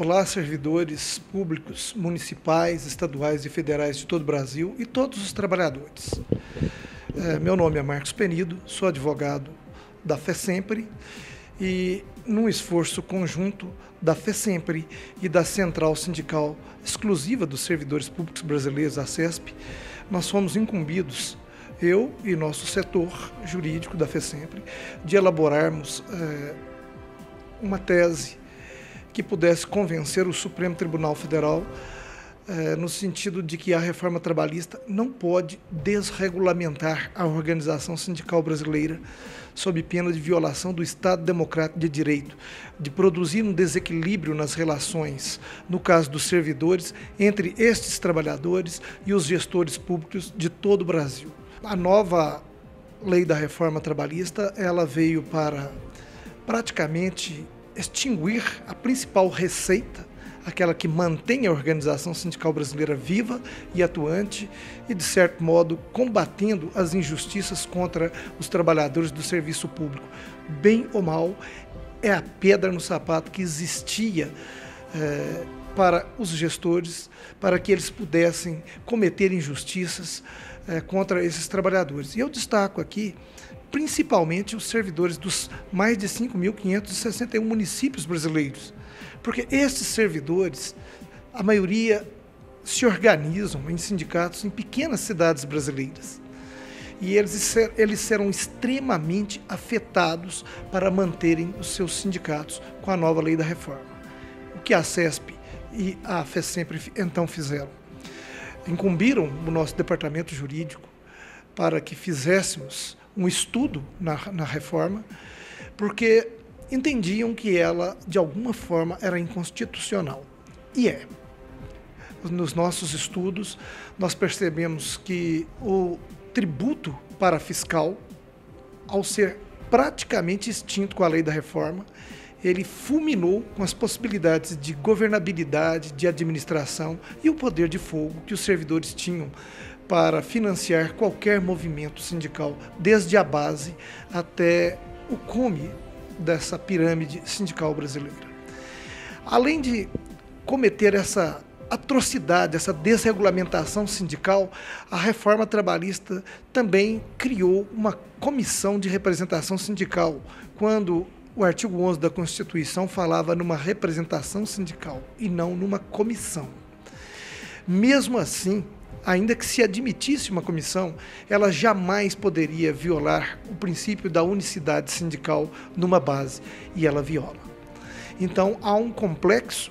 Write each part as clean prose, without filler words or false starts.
Olá, servidores públicos, municipais, estaduais e federais de todo o Brasil e todos os trabalhadores. Meu nome é Marcos Penido, sou advogado da FESEMPRE e, num esforço conjunto da FESEMPRE e da Central Sindical Exclusiva dos Servidores Públicos Brasileiros, a CESP, nós fomos incumbidos, eu e nosso setor jurídico da FESEMPRE, de elaborarmos uma tese que pudesse convencer o Supremo Tribunal Federal no sentido de que a reforma trabalhista não pode desregulamentar a organização sindical brasileira sob pena de violação do Estado Democrático de Direito, de produzir um desequilíbrio nas relações, no caso dos servidores, entre estes trabalhadores e os gestores públicos de todo o Brasil. A nova lei da reforma trabalhista, ela veio para praticamente extinguir a principal receita, aquela que mantém a organização sindical brasileira viva e atuante e, de certo modo, combatendo as injustiças contra os trabalhadores do serviço público. Bem ou mal, é a pedra no sapato que existia para os gestores, para que eles pudessem cometer injustiças contra esses trabalhadores. E eu destaco aqui principalmente os servidores dos mais de 5.561 municípios brasileiros, porque esses servidores, a maioria se organizam em sindicatos em pequenas cidades brasileiras, e eles serão extremamente afetados para manterem os seus sindicatos com a nova lei da reforma. O que a CESP e a FESEMPRE então fizeram? Incumbiram o nosso departamento jurídico para que fizéssemos um estudo na reforma, porque entendiam que ela, de alguma forma, era inconstitucional. E é. Nos nossos estudos, nós percebemos que o tributo para fiscal, ao ser praticamente extinto com a lei da reforma, ele fulminou com as possibilidades de governabilidade, de administração e o poder de fogo que os servidores tinham para financiar qualquer movimento sindical, desde a base até o cume dessa pirâmide sindical brasileira. Além de cometer essa atrocidade, essa desregulamentação sindical, a reforma trabalhista também criou uma comissão de representação sindical, quando o artigo 11 da Constituição falava numa representação sindical e não numa comissão. Mesmo assim, ainda que se admitisse uma comissão, ela jamais poderia violar o princípio da unicidade sindical numa base, e ela viola. Então, há um complexo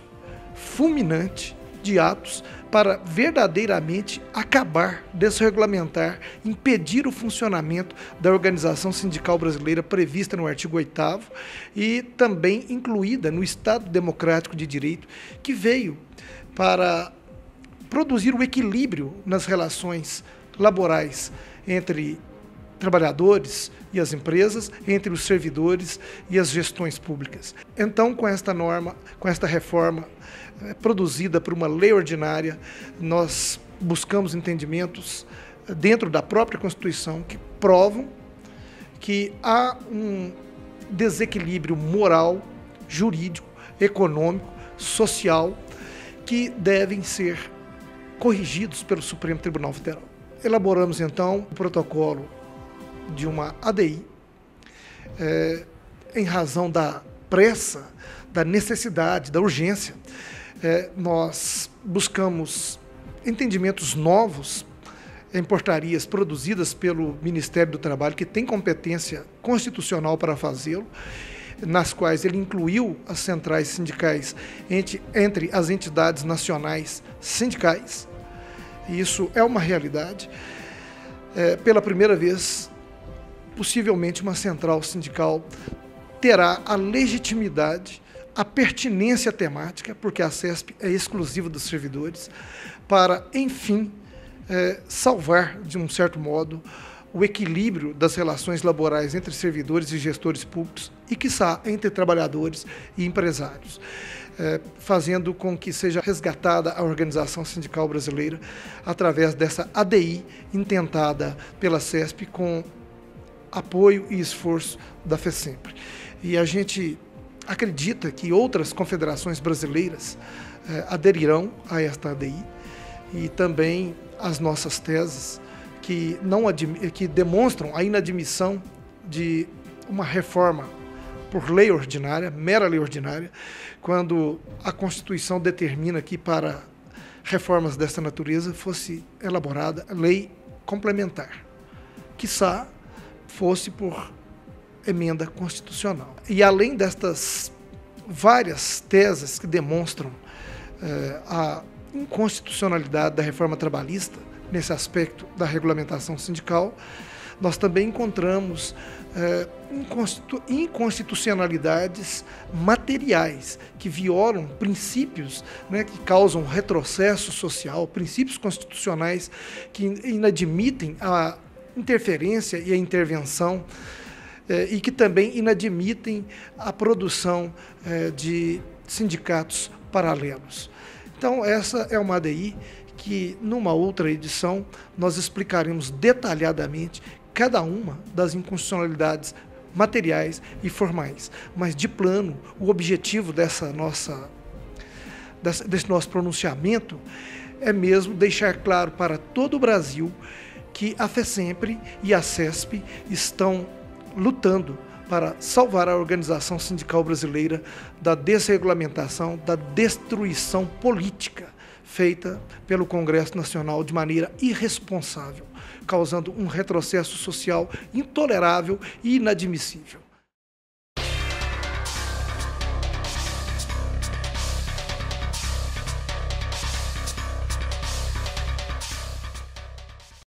fulminante de atos para verdadeiramente acabar, desregulamentar, impedir o funcionamento da organização sindical brasileira prevista no artigo 8º e também incluída no Estado Democrático de Direito, que veio para produzir o equilíbrio nas relações laborais entre trabalhadores e as empresas, entre os servidores e as gestões públicas. Então, com esta norma, com esta reforma produzida por uma lei ordinária, nós buscamos entendimentos dentro da própria Constituição que provam que há um desequilíbrio moral, jurídico, econômico, social, que devem ser corrigidos pelo Supremo Tribunal Federal. Elaboramos, então, o protocolo de uma ADI, em razão da pressa, da necessidade, da urgência. Nós buscamos entendimentos novos em portarias produzidas pelo Ministério do Trabalho, que tem competência constitucional para fazê-lo, nas quais ele incluiu as centrais sindicais entre as entidades nacionais sindicais. Isso é uma realidade. Pela primeira vez, possivelmente uma central sindical terá a legitimidade, a pertinência temática, porque a CESP é exclusiva dos servidores, para, enfim, salvar, de um certo modo, o equilíbrio das relações laborais entre servidores e gestores públicos e, quiçá, entre trabalhadores e empresários, fazendo com que seja resgatada a organização sindical brasileira através dessa ADI intentada pela CESP com apoio e esforço da FESEMPRE. E a gente acredita que outras confederações brasileiras aderirão a esta ADI e também as nossas teses que demonstram a inadmissão de uma reforma por lei ordinária, mera lei ordinária, quando a Constituição determina que para reformas desta natureza fosse elaborada lei complementar, quiçá fosse por emenda constitucional. E além destas várias teses que demonstram a inconstitucionalidade da reforma trabalhista, nesse aspecto da regulamentação sindical, nós também encontramos inconstitucionalidades materiais que violam princípios, né, que causam retrocesso social, princípios constitucionais que inadmitem a interferência e a intervenção e que também inadmitem a produção de sindicatos paralelos. Então, essa é uma ADI que, numa outra edição, nós explicaremos detalhadamente cada uma das inconstitucionalidades materiais e formais. Mas, de plano, o objetivo desse nosso pronunciamento é mesmo deixar claro para todo o Brasil que a FESEMPRE e a CESP estão lutando para salvar a organização sindical brasileira da desregulamentação, da destruição política feita pelo Congresso Nacional de maneira irresponsável, causando um retrocesso social intolerável e inadmissível.